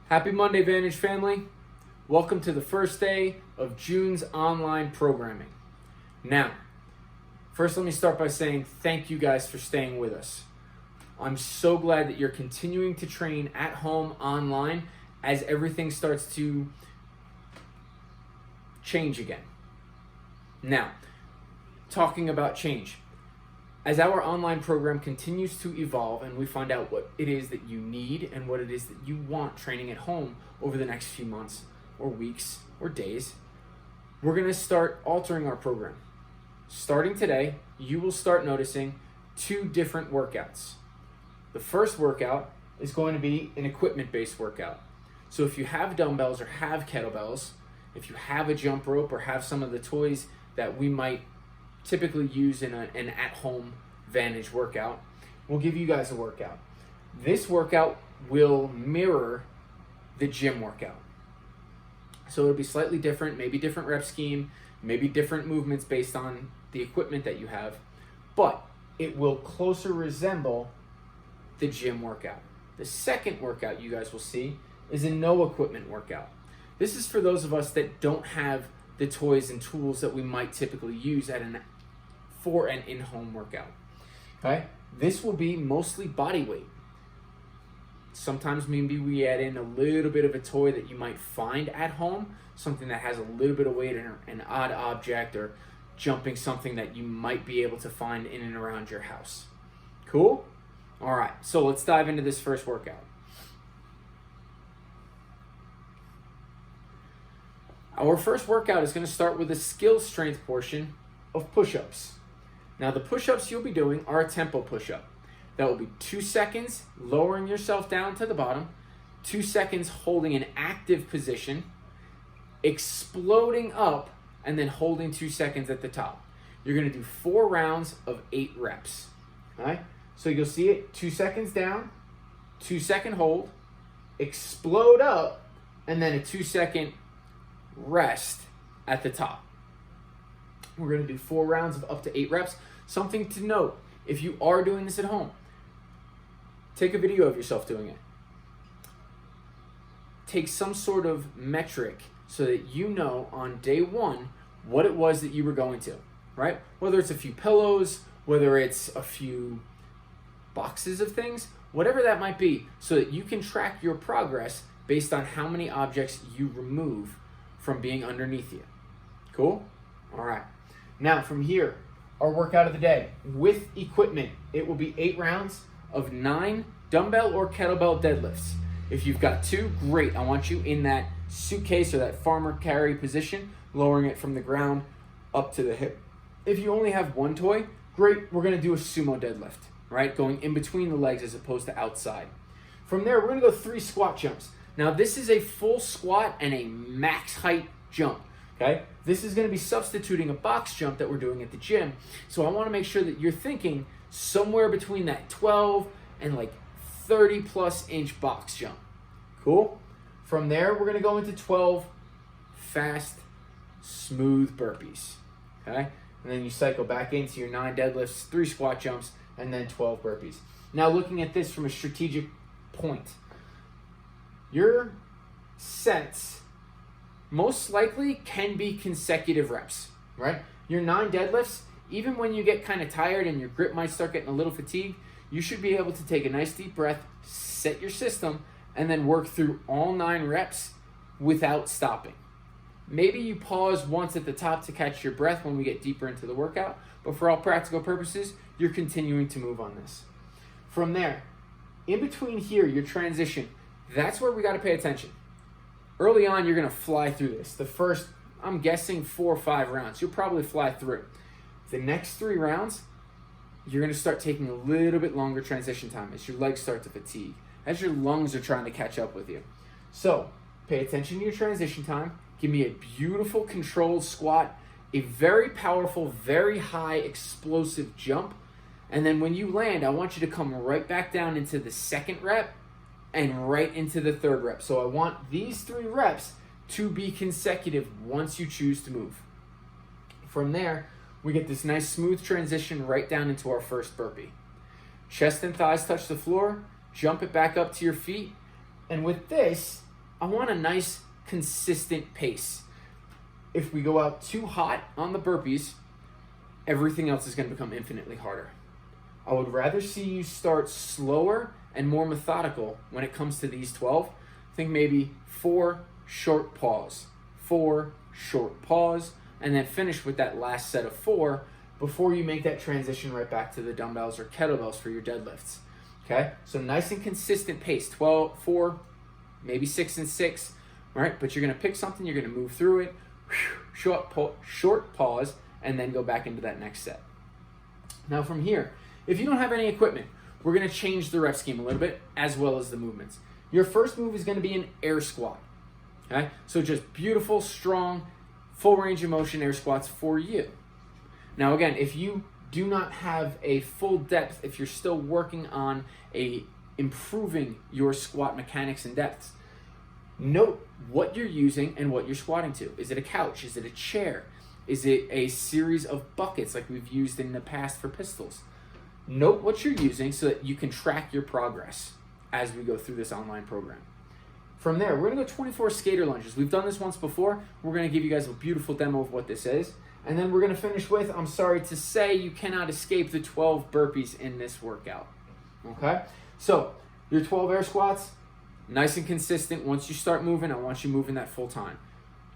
Happy Monday, Vantage family. Welcome to the first day of June's online programming. Now, first let me start by saying thank you guys for staying with us. I'm so glad that you're continuing to train at home online as everything starts to change again. Now, talking about change. As our online program continues to evolve and we find out what it is that you need and what it is that you want training at home over the next few months or weeks or days, we're going to start altering our program. Starting today, you will start noticing 2 different workouts. The first workout is going to be an equipment-based workout. So if you have dumbbells or have kettlebells, if you have a jump rope or have some of the toys that we might typically use in an at-home Vantage workout, we'll give you guys a workout. This workout will mirror the gym workout. So it'll be slightly different, maybe different rep scheme, maybe different movements based on the equipment that you have, but it will closer resemble the gym workout. The second workout you guys will see is a no equipment workout. This is for those of us that don't have the toys and tools that we might typically use for an in-home workout. Okay? This will be mostly body weight. Sometimes maybe we add in a little bit of a toy that you might find at home, something that has a little bit of weight, an odd object, or jumping something that you might be able to find in and around your house. Cool? All right, so let's dive into this first workout. Our first workout is going to start with a skill strength portion of push-ups. Now the push-ups you'll be doing are a tempo push-up. That will be 2 seconds lowering yourself down to the bottom, 2 seconds holding an active position, exploding up, and then holding 2 seconds at the top. You're going to do 4 rounds of 8 reps. All right? So you'll see it, 2 seconds down, 2 second hold, explode up, and then a 2 second rest at the top. We're going to do 4 rounds of up to 8 reps. Something to note, if you are doing this at home, take a video of yourself doing it. Take some sort of metric so that you know on day 1 what it was that you were going to, right? Whether it's a few pillows, whether it's a few boxes of things, whatever that might be, so that you can track your progress based on how many objects you remove from being underneath you. Cool? All right. Now from here, our workout of the day with equipment, it will be 8 rounds of 9 dumbbell or kettlebell deadlifts. If you've got 2, great. I want you in that suitcase or that farmer carry position, lowering it from the ground up to the hip. If you only have 1 toy, great. We're going to do a sumo deadlift, right? Going in between the legs as opposed to outside. From there, we're going to go 3 squat jumps. Now this is a full squat and a max height jump. Okay, this is going to be substituting a box jump that we're doing at the gym. So I want to make sure that you're thinking somewhere between that 12 and like 30 plus inch box jump. Cool? From there, we're going to go into 12 fast, smooth burpees. Okay? And then you cycle back into your 9 deadlifts, 3 squat jumps, and then 12 burpees. Now looking at this from a strategic point, your sets most likely can be consecutive reps, right? Your 9 deadlifts, even when you get kind of tired and your grip might start getting a little fatigued, you should be able to take a nice deep breath, set your system, and then work through all 9 reps without stopping. Maybe you pause once at the top to catch your breath when we get deeper into the workout, but for all practical purposes, you're continuing to move on this. From there, in between here, your transition, that's where we got to pay attention. Early on, you're going to fly through this. The first, I'm guessing 4 or 5 rounds, you'll probably fly through. The next 3 rounds, you're going to start taking a little bit longer transition time as your legs start to fatigue, as your lungs are trying to catch up with you. So pay attention to your transition time. Give me a beautiful controlled squat, a very powerful, very high explosive jump. And then when you land, I want you to come right back down into the 2nd rep and right into the 3rd rep. So I want these 3 reps to be consecutive once you choose to move. From there, we get this nice smooth transition right down into our first burpee. Chest and thighs touch the floor, jump it back up to your feet, and with this, I want a nice, consistent pace. If we go out too hot on the burpees, everything else is going to become infinitely harder. I would rather see you start slower and more methodical when it comes to these 12. Think maybe 4 short pause, 4 short pause, and then finish with that last set of 4 before you make that transition right back to the dumbbells or kettlebells for your deadlifts. Okay, so nice and consistent pace, 12, 4, maybe 6 and 6, right? But you're gonna pick something, you're gonna move through it, short pause, and then go back into that next set. Now from here, if you don't have any equipment, we're gonna change the rep scheme a little bit as well as the movements. Your first move is gonna be an air squat, okay? So just beautiful, strong, full range of motion air squats for you. Now again, if you do not have a full depth, if you're still working on improving your squat mechanics and depths, note what you're using and what you're squatting to. Is it a couch? Is it a chair? Is it a series of buckets like we've used in the past for pistols? Note what you're using so that you can track your progress as we go through this online program. From there, we're gonna go 24 skater lunges. We've done this once before. We're gonna give you guys a beautiful demo of what this is. And then we're gonna finish with, I'm sorry to say, you cannot escape the 12 burpees in this workout, okay? So, your 12 air squats, nice and consistent. Once you start moving, I want you moving that full time.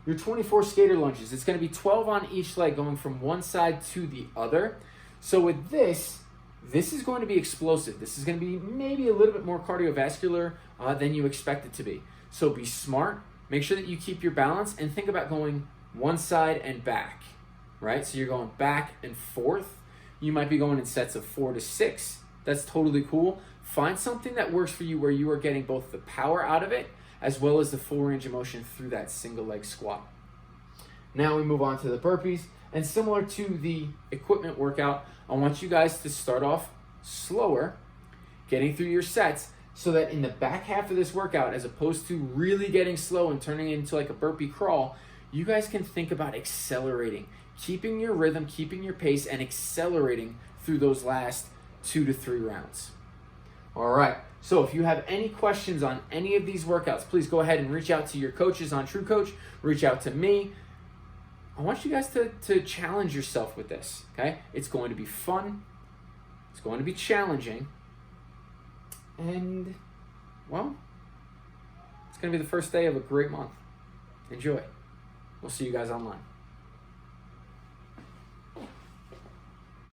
Your 24 skater lunges, it's gonna be 12 on each leg going from one side to the other. So with this is going to be explosive. This is gonna be maybe a little bit more cardiovascular than you expect it to be. So be smart, make sure that you keep your balance, and think about going one side and back, right? So you're going back and forth. You might be going in sets of 4 to 6. That's totally cool. Find something that works for you where you are getting both the power out of it as well as the full range of motion through that single leg squat. Now we move on to the burpees, and similar to the equipment workout, I want you guys to start off slower, getting through your sets, so that in the back half of this workout, as opposed to really getting slow and turning it into like a burpee crawl, you guys can think about accelerating, keeping your rhythm, keeping your pace, and accelerating through those last 2 to 3 rounds. All right, so if you have any questions on any of these workouts, please go ahead and reach out to your coaches on TrueCoach, reach out to me. I want you guys to challenge yourself with this, okay? It's going to be fun, it's going to be challenging, and, well, it's going to be the first day of a great month. Enjoy. We'll see you guys online.